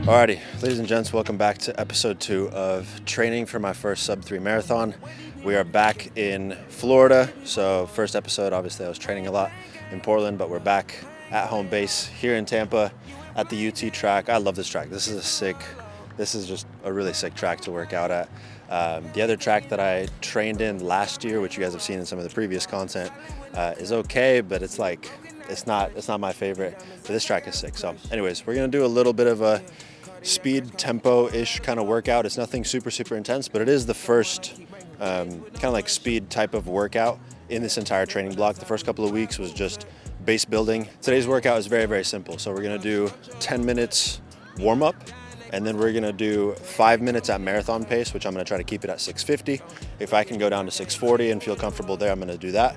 Alrighty, ladies and gents, welcome back to episode 2 of training for my first sub-3 marathon. We are back in Florida, so first episode, obviously I was training a lot in Portland, but we're back at home base here in Tampa at the UT track. I love this track. This is just a really sick track to work out at. The other track that I trained in last year, which you guys have seen in some of the previous content, is okay, but it's not my favorite. But this track is sick. So anyways, we're gonna do a little bit of a speed tempo-ish kind of workout. It's nothing super intense, but it is the first kind of like speed type of workout in this entire training block. The first couple of weeks was just base building. Today's workout is very simple. So we're gonna do 10 minutes warm up, and then we're gonna do 5 minutes at marathon pace, which I'm gonna try to keep it at 6:50. If I can go down to 6:40 and feel comfortable there, I'm gonna do that.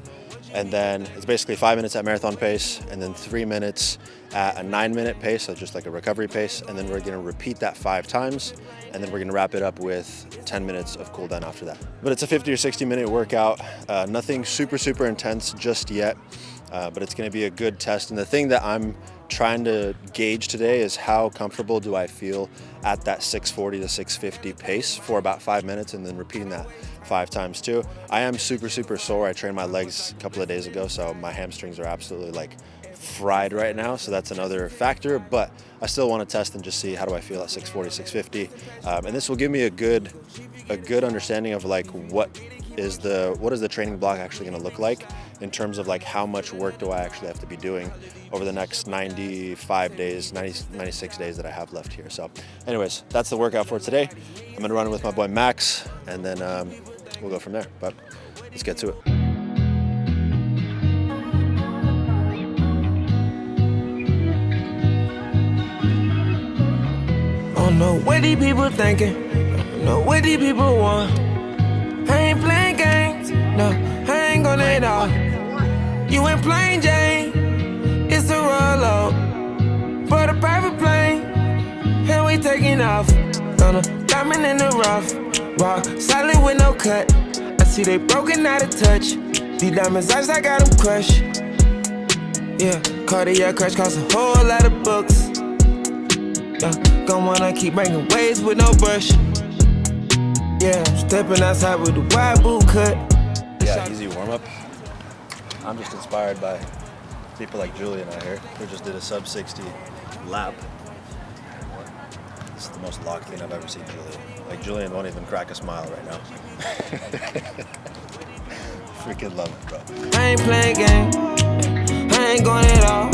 And then it's basically 5 minutes at marathon pace, and then 3 minutes at a 9-minute pace, so just like a recovery pace. And then we're gonna repeat that 5 times, and then we're gonna wrap it up with 10 minutes of cool down after that. But it's a 50 or 60-minute workout, nothing super intense just yet, but it's gonna be a good test. And the thing that I'm trying to gauge today is how comfortable do I feel at that 6:40 to 6:50 pace for about 5 minutes, and then repeating that 5 times too. I am super sore. I trained my legs a couple of days ago, so my hamstrings are absolutely like fried right now, so that's another factor, but I still want to test and just see how do I feel at 6:40, 6:50, and this will give me a good understanding of like what is the training block actually going to look like in terms of like how much work do I actually have to be doing over the next 95 days, 96 days that I have left here. So anyways, that's the workout for today. I'm going to run it with my boy Max, and then we'll go from there, but let's get to it. I don't know what these people thinking, I don't know what these people want. I ain't playing games, no, I ain't gonna let off. You ain't playing Jane, it's a roll up. For the private plane, and we taking off. On a diamond in the rough, rock solid with no cut. I see they broken out of touch. These diamonds ice, I got them crushed. Yeah, cardiac crush costs a whole lot of books. Yeah, gon' wanna keep bringing waves with no brush. Yeah, stepping outside with the wide boot cut. Yeah, easy warm-up. I'm just inspired by people like Julian out here who just did a sub 60 lap. This is the most locked in I've ever seen Julian. Like, Julian won't even crack a smile right now. Freaking love it, bro. I ain't playing game, I ain't going at all.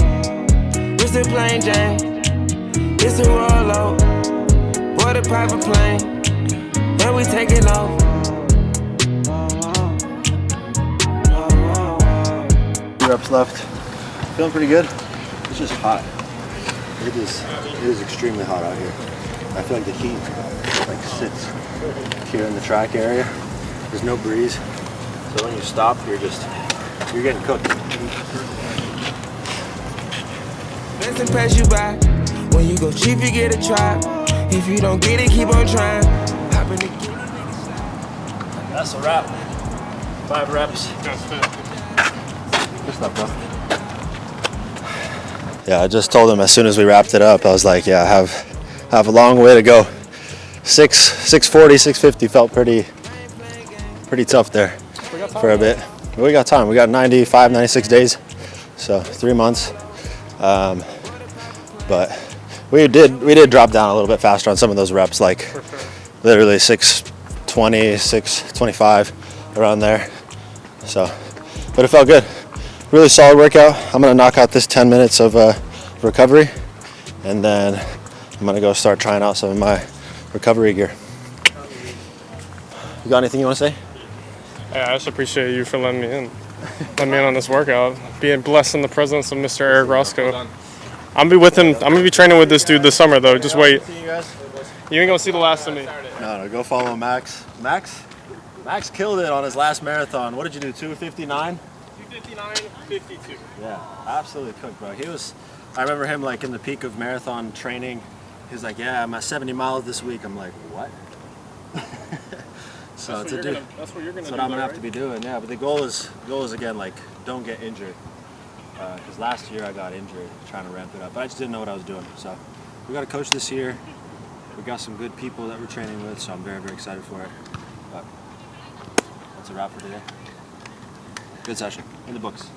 We're still playing Jane, it's a roll out. For the private plane, and we taking off. 2 reps left. Feeling pretty good. It's just hot. It is extremely hot out here. I feel like the heat like sits here in the track area. There's no breeze, so when you stop, you're getting cooked. Best to pass you by. When you go cheap, you get a try. If you don't get it, keep on trying. Hop in the That's a wrap. 5 reps. Good stuff, bro. Yeah, I just told him as soon as we wrapped it up, I was like, yeah, I have a long way to go. 6:40, 6:50 felt pretty tough there for a bit. We got time. We got 95, 96 days, so 3 months. But we did drop down a little bit faster on some of those reps, like literally 6:20, 6:25 around there. So, but it felt good. Really solid workout. I'm gonna knock out this 10 minutes of recovery, and then I'm gonna go start trying out some of my recovery gear. You got anything you want to say? Yeah, I just appreciate you for letting me in. Letting me in on this workout. Being blessed in the presence of Mr. Eric Roscoe. I'm gonna be with him. I'm gonna be training with this dude this summer though. Just wait. See you guys. You ain't gonna see the last of me. No, go follow Max. Max killed it on his last marathon. What did you do? 2:59? 2:59:52. Yeah, absolutely cooked, bro. I remember him like in the peak of marathon training. He's like, yeah, I'm at 70 miles this week. I'm like, what? So that's what you're gonna That's do, what I'm gonna have right? to be doing. Yeah, but the goal is again, like, don't get injured. Because last year I got injured trying to ramp it up, but I just didn't know what I was doing. So we got a coach this year. We got some good people that we're training with, so I'm very, very excited for it. But that's a wrap for today. Good session. In the books.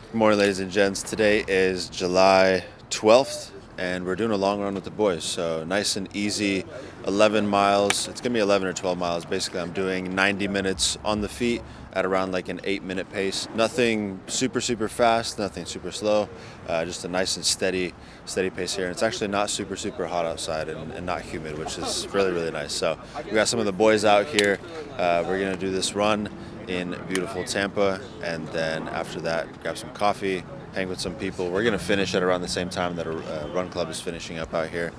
Good morning, ladies and gents. Today is July 12th, and we're doing a long run with the boys. So nice and easy, 11 miles. It's gonna be 11 or 12 miles. Basically, I'm doing 90 minutes on the feet at around like an 8-minute pace. Nothing super, super fast, nothing super slow. Just a nice and steady pace here. And it's actually not super, super hot outside and not humid, which is really, really nice. So we got some of the boys out here. We're gonna do this run in beautiful Tampa, and then after that, grab some coffee, hang with some people. We're gonna finish at around the same time that a run club is finishing up out here.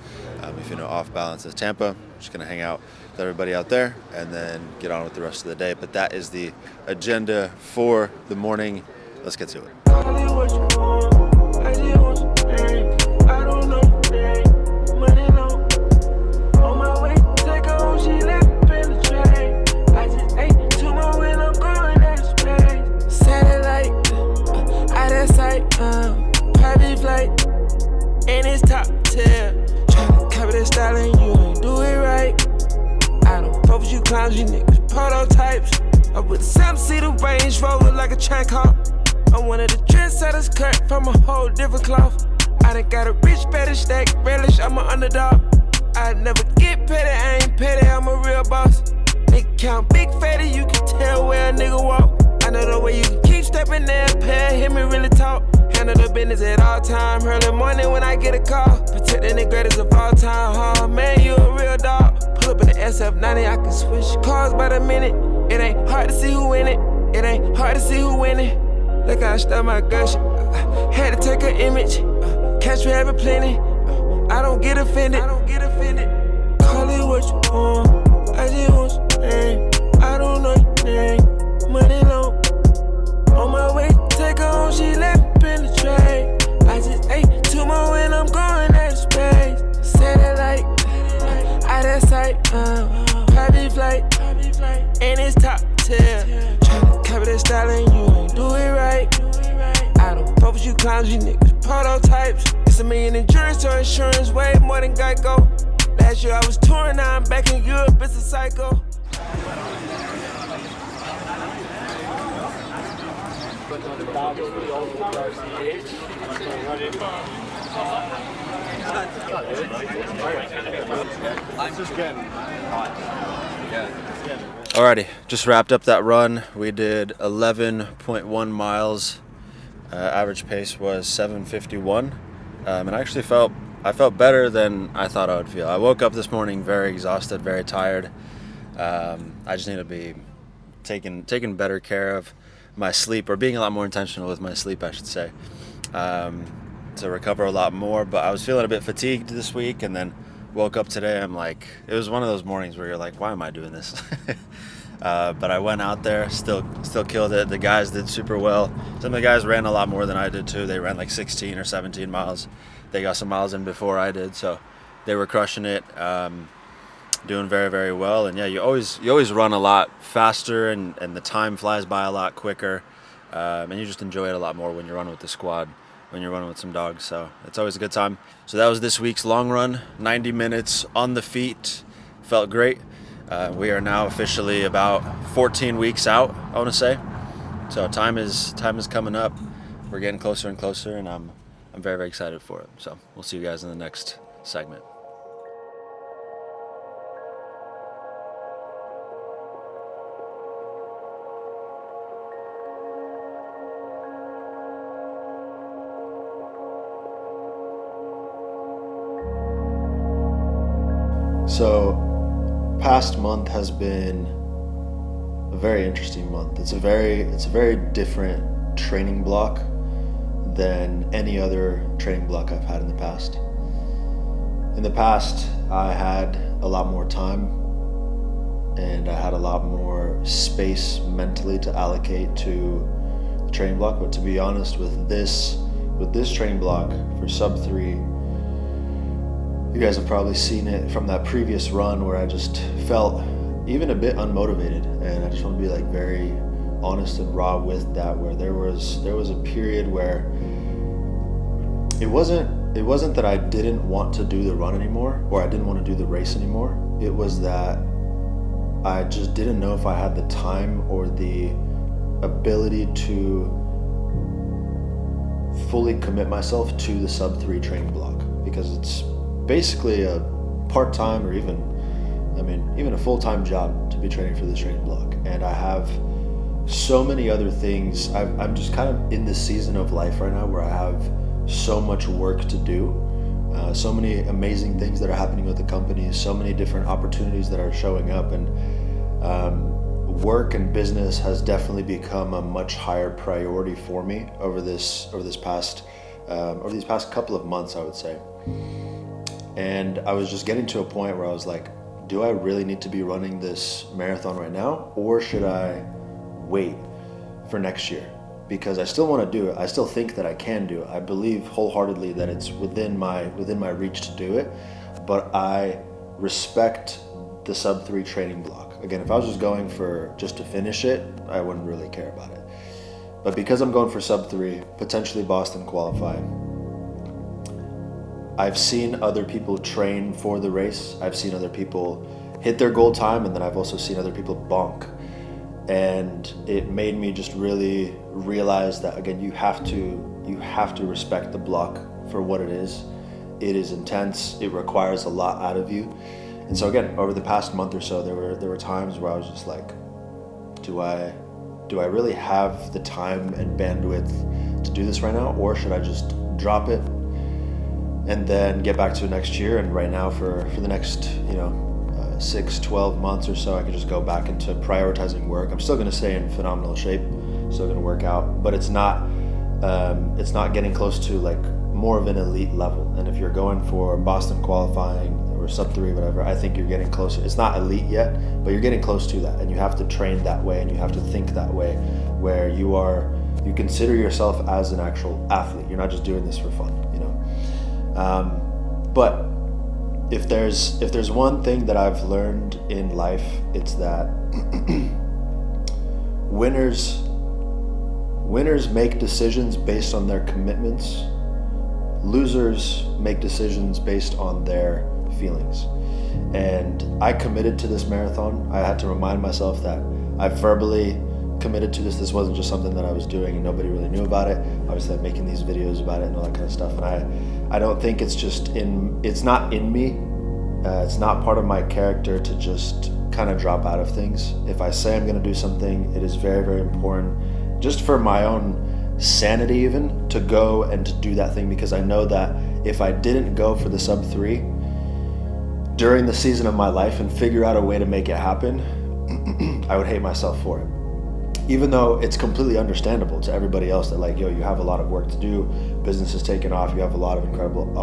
If you know Off Balance is Tampa, just gonna hang out with everybody out there and then get on with the rest of the day. But that is the agenda for the morning. Let's get to it. Private flight, and it's top tier. Tryna copy that style and you ain't do it right. I don't fuck with you clowns, you niggas prototypes. I with a 7-seater Range Rover like a train car. I'm one of the trendsetters cut from a whole different cloth. I done got a rich better stack, relish, I'm an underdog. I never get petty, I ain't petty, I'm a real boss. Nigga count big fatty, you can tell where a nigga walk. I know the way you can keep stepping there, pair, hear me really talk. Handle the business at all time, early morning when I get a call. Protecting the greatest of all time, oh man, you a real dog. Pull up in the SF90, I can switch cars by the minute. It ain't hard to see who in it, it ain't hard to see who winning. Look how I stuck my gush, had to take an image. Catch me having plenty, I don't get offended. Call it what you want, I just want some name. I don't know your name, money low. On my way, take her home, she left in the tray. I just ate 2 more and I'm going out of space. Satellite, out of sight, private flight, and it's top tier. Tryna copy that style and you ain't do it right. I don't fuck with you clowns, you niggas prototypes. It's $1 million insurance to insurance, way more than Geico. Last year I was touring, now I'm back in Europe, it's a cycle. Alrighty, just wrapped up that run. We did 11.1 miles. Average pace was 7:51, and I actually felt better than I thought I would feel. I woke up this morning very exhausted, very tired. I just need to be taking better care of my sleep, or being a lot more intentional with my sleep, I should say, to recover a lot more. But I was feeling a bit fatigued this week, and then woke up today. I'm like, it was one of those mornings where you're like, why am I doing this? But I went out there, still killed it. The guys did super well. Some of the guys ran a lot more than I did too. They ran like 16 or 17 miles. They got some miles in before I did, so they were crushing it. Doing very, very well. And yeah, you always run a lot faster, and the time flies by a lot quicker, and you just enjoy it a lot more when you're running with the squad, when you're running with some dogs. So it's always a good time. So that was this week's long run, 90 minutes on the feet. Felt great. We are now officially about 14 weeks out, I want to say. So time is coming up. We're getting closer and closer, and I'm very, very excited for it. So we'll see you guys in the next segment. So, past month has been a very interesting month. It's a very different training block than any other training block I've had in the past. In the past, I had a lot more time, and I had a lot more space mentally to allocate to the training block. But to be honest, with this training block for sub 3, you guys have probably seen it from that previous run where I just felt even a bit unmotivated, and I just want to be like very, honest and raw with that, where there was a period where it wasn't that I didn't want to do the run anymore, or I didn't want to do the race anymore. It was that I just didn't know if I had the time or the ability to fully commit myself to the sub-3 training block, because it's basically a part-time or even a full-time job to be training for this training block. And I have so many other things. I'm just kind of in this season of life right now where I have so much work to do, so many amazing things that are happening with the company, so many different opportunities that are showing up, and work and business has definitely become a much higher priority for me over these past couple of months, I would say. And I was just getting to a point where I was like, do I really need to be running this marathon right now, or should I wait for next year? Because I still want to do it. I still think that I can do it. I believe wholeheartedly that it's within my reach to do it, but I respect the sub-3 training block. Again, if I was just to finish it, I wouldn't really care about it. But because I'm going for sub-3, potentially Boston qualify, I've seen other people train for the race. I've seen other people hit their goal time, and then I've also seen other people bonk. And it made me just really realize that, again, you have to respect the block for what it is. It is intense. It requires a lot out of you. And so again, over the past month or so, there were times where I was just like, do I really have the time and bandwidth to do this right now, or should I just drop it and then get back to it next year? And right now, for the next 6-12 months or so, I could just go back into prioritizing work. I'm still going to stay in phenomenal shape, still going to work out, but it's not getting close to like more of an elite level. And if you're going for Boston qualifying or sub-3, whatever, I think you're getting closer. It's not elite yet, but you're getting close to that, and you have to train that way, and you have to think that way, where you consider yourself as an actual athlete. You're not just doing this for fun, but if there's one thing that I've learned in life, it's that winners make decisions based on their commitments. Losers make decisions based on their feelings. And I committed to this marathon. I had to remind myself that I verbally committed to this. This wasn't just something that I was doing and nobody really knew about it. Obviously, I'm making these videos about it and all that kind of stuff. And I don't think it's not in me. It's not part of my character to just kind of drop out of things. If I say I'm going to do something, it is very, very important, just for my own sanity even, to go and to do that thing, because I know that if I didn't go for the sub-3 during the season of my life and figure out a way to make it happen, I would hate myself for it. Even though it's completely understandable to everybody else that, like, yo, you have a lot of work to do, business is taking off, you have a lot of incredible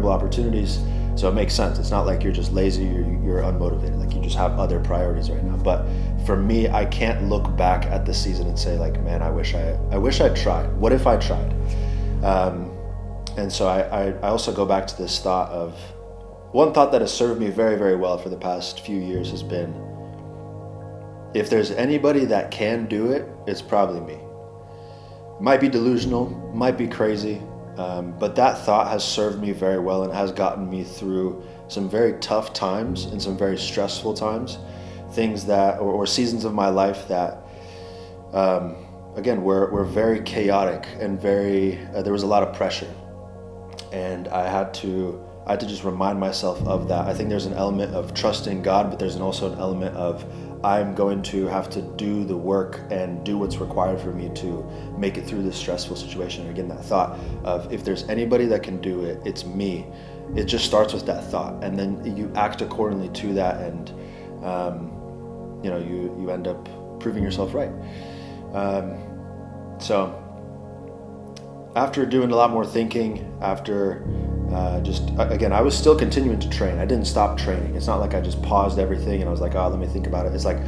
opportunities, so it makes sense. It's not like you're just lazy, you're unmotivated, like you just have other priorities right now. But for me, I can't look back at the season and say, like, man, I wish I tried. What if I tried? And so I also go back to this thought of, one thought that has served me very, very well for the past few years has been, if there's anybody that can do it, it's probably me. Might be delusional, might be crazy, but that thought has served me very well and has gotten me through some very tough times and some very stressful times, things that, or seasons of my life that, again, were very chaotic and there was a lot of pressure. And I had to just remind myself of that. I think there's an element of trusting God, but there's also an element of, I'm going to have to do the work and do what's required for me to make it through this stressful situation. And again, that thought of, if there's anybody that can do it, it's me. It just starts with that thought, and then you act accordingly to that, and you end up proving yourself right. So after doing a lot more thinking, after I was still continuing to train. I didn't stop training. It's not like I just paused everything and I was like, let me think about it. It's like,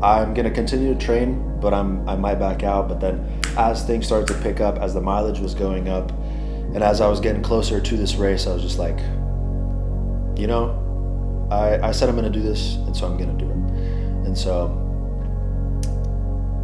I'm going to continue to train, but I might back out. But then as things started to pick up, as the mileage was going up, and as I was getting closer to this race, I was just like, I said I'm going to do this, and so I'm going to do it. And so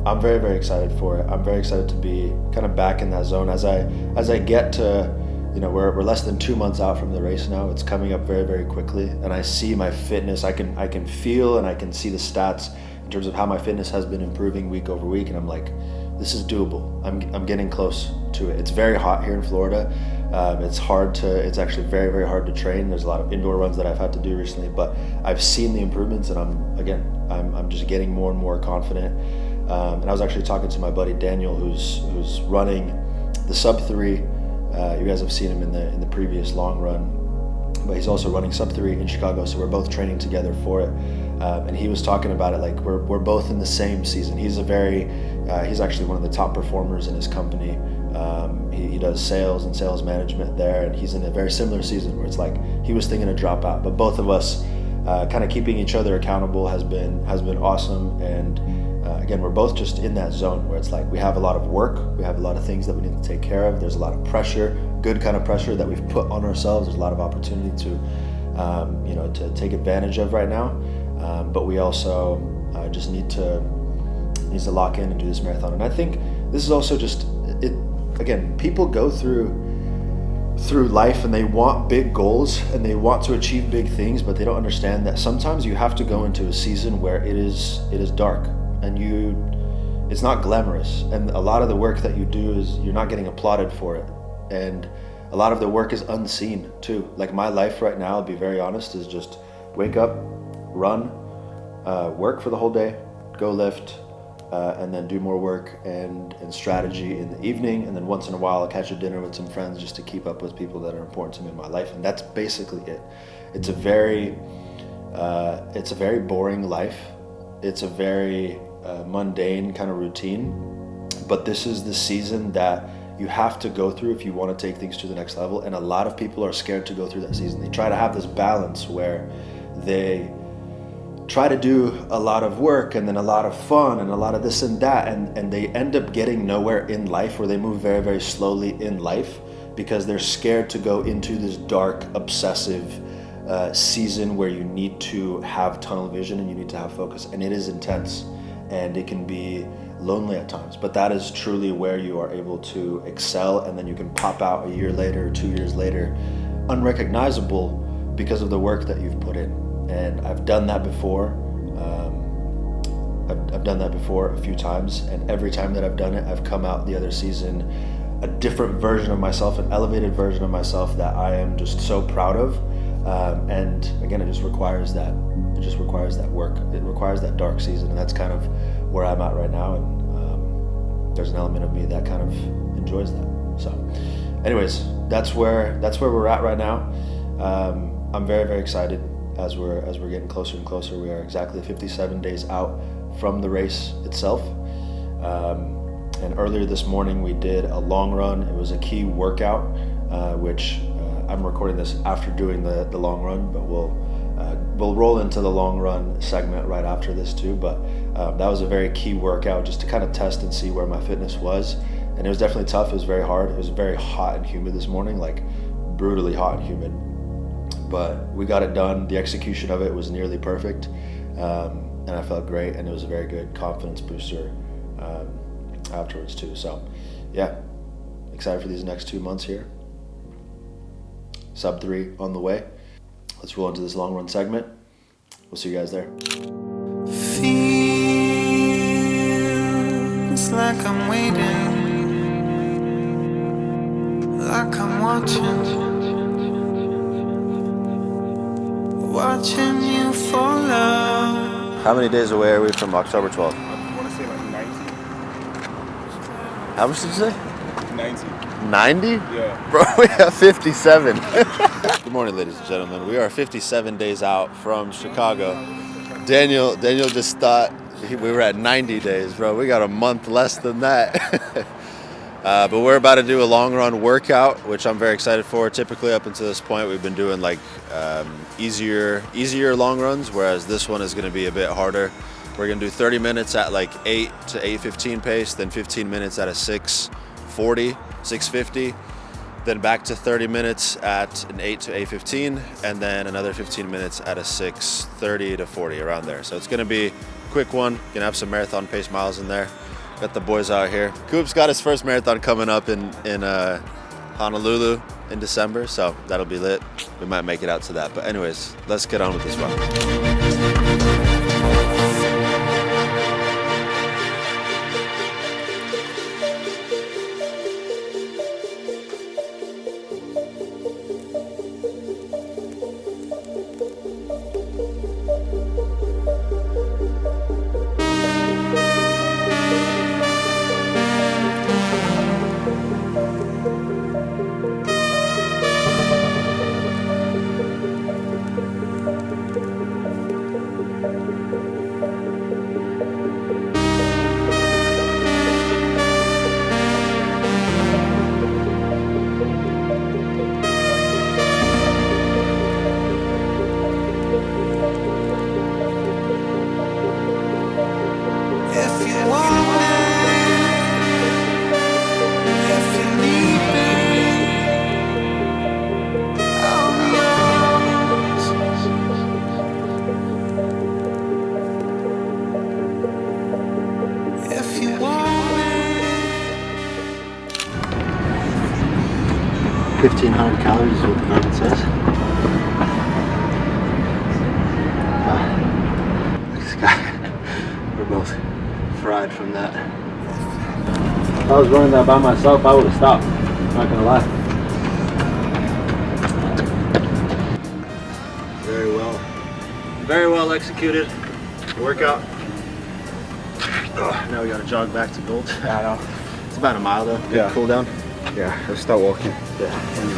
I'm very, very excited for it. I'm very excited to be kind of back in that zone as I get to, we're less than 2 months out from the race now. It's coming up very, very quickly, and I see my fitness. I can feel and I can see the stats in terms of how my fitness has been improving week over week, and I'm like, this is doable. I'm getting close to it. It's very hot here in Florida. It's actually very, very hard to train. There's a lot of indoor runs that I've had to do recently, but I've seen the improvements, and I'm just getting more and more confident. And I was actually talking to my buddy Daniel, who's running the sub 3. You guys have seen him in the previous long run, but he's also running sub 3 in Chicago. So we're both training together for it. And he was talking about it like we're both in the same season. He's actually one of the top performers in his company. He does sales and sales management there, and he's in a very similar season where it's like he was thinking to drop out, but both of us kind of keeping each other accountable has been awesome. And again, we're both just in that zone where it's like we have a lot of work, we have a lot of things that we need to take care of. There's a lot of pressure, good kind of pressure that we've put on ourselves. There's a lot of opportunity to take advantage of right now, but we also just need to lock in and do this marathon. And I think this is also just it. Again, people go through life and they want big goals and they want to achieve big things, but they don't understand that sometimes you have to go into a season where it is dark and it's not glamorous, and a lot of the work that you do is you're not getting applauded for it, and a lot of the work is unseen too. Like my life right now, I'll be very honest, is just wake up, run, work for the whole day, go lift, and then do more work and strategy in the evening, and then once in a while I'll catch a dinner with some friends just to keep up with people that are important to me in my life, and that's basically it. It's a very boring life. It's a very mundane kind of routine, but this is the season that you have to go through if you want to take things to the next level, and a lot of people are scared to go through that season. They try to have this balance where they try to do a lot of work and then a lot of fun and a lot of this and that, and they end up getting nowhere in life, where they move very, very slowly in life because they're scared to go into this dark, obsessive season where you need to have tunnel vision and you need to have focus, and it is intense and it can be lonely at times, but that is truly where you are able to excel, and then you can pop out a year later or 2 years later unrecognizable because of the work that you've put in. And I've done that before. I've done that before a few times, and every time that I've done it, I've come out the other season a different version of myself, an elevated version of myself that I am just so proud of. And again, it just requires that work. It requires that dark season, and that's kind of where I'm at right now. And there's an element of me that kind of enjoys that. So, anyways, that's where we're at right now. I'm very, very excited. As we're getting closer and closer. We are exactly 57 days out from the race itself. And earlier this morning we did a long run. It was a key workout, which I'm recording this after doing the long run, but we'll roll into the long run segment right after this too. But that was a very key workout just to kind of test and see where my fitness was. And it was definitely tough. It was very hard. It was very hot and humid this morning, like brutally hot and humid. But we got it done. The execution of it was nearly perfect, and I felt great, and it was a very good confidence booster afterwards too. So yeah, excited for these next 2 months here. Sub 3 on the way. Let's roll into this long run segment. We'll see you guys there. Feels like I'm waiting, like I'm watching you for love. How many days away are we from October 12th? I want to say like 90. How much did you say? 90. 90? Yeah. Bro, we have 57. Good morning, ladies and gentlemen. We are 57 days out from Chicago. Daniel just thought we were at 90 days, bro. We got a month less than that. But we're about to do a long run workout, which I'm very excited for. Typically up until this point, we've been doing like easier long runs, whereas this one is going to be a bit harder. We're going to do 30 minutes at like 8 to 8:15 pace, then 15 minutes at a 6:40, 6:50, then back to 30 minutes at an 8 to 8:15, and then another 15 minutes at a 6:30 to 40, around there. So it's going to be a quick one. Going to have some marathon pace miles in there. Got the boys out here. Coop's got his first marathon coming up in Honolulu in December, so that'll be lit. We might make it out to that. But anyways, let's get on with this run. If you want me. 1,500 calories is what the Garmin says. This guy, we're both fried from that. If I was running that by myself, I would have stopped. I'm not gonna lie. Very well executed workout. Now we gotta jog back to Gold. Yeah, I know. It's about a mile though. Good Yeah. cool down. Yeah, let's start walking. Yeah, when you're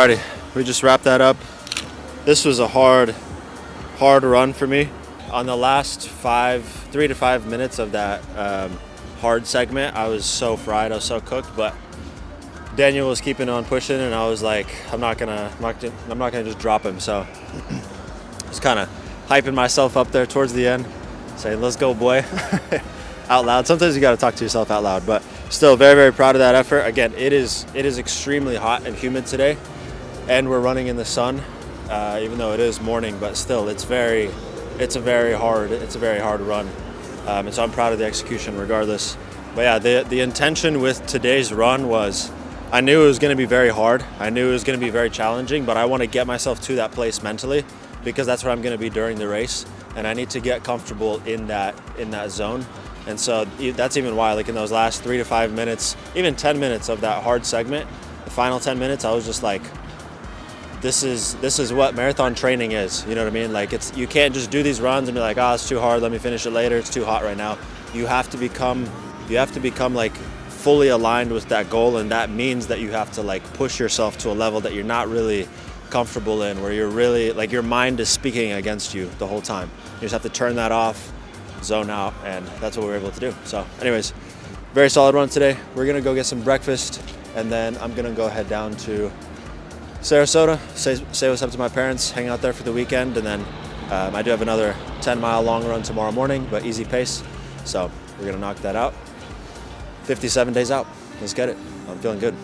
ready. Alrighty, we just wrapped that up. This was a hard run for me. On the last 3 to 5 minutes of that hard segment, I was so fried, I was so cooked, but Daniel was keeping on pushing, and I was like, I'm not gonna just drop him. So just kind of hyping myself up there towards the end, saying, "Let's go, boy," out loud. Sometimes you got to talk to yourself out loud, but still very, very proud of that effort. Again, it is extremely hot and humid today, and we're running in the sun, even though it is morning. But still, it's a very hard run, and so I'm proud of the execution regardless. But yeah, the intention with today's run was, I knew it was going to be very hard. I knew it was going to be very challenging, but I want to get myself to that place mentally, because that's where I'm going to be during the race, and I need to get comfortable in that zone. And so that's even why, like in those last 3 to 5 minutes, even 10 minutes of that hard segment, the final 10 minutes, I was just like, this is what marathon training is. You know what I mean? Like, you can't just do these runs and be like, oh, it's too hard, let me finish it later, it's too hot right now. You have to become like fully aligned with that goal, and that means that you have to like push yourself to a level that you're not really comfortable in, where you're really like, your mind is speaking against you the whole time. You just have to turn that off, zone out, and that's what we're able to do. So anyways, very solid run today. We're gonna go get some breakfast, and then I'm gonna go head down to Sarasota, say what's up to my parents, hang out there for the weekend, and then I do have another 10-mile long run tomorrow morning, but easy pace. So we're gonna knock that out. 57 days out. Let's get it. I'm feeling good.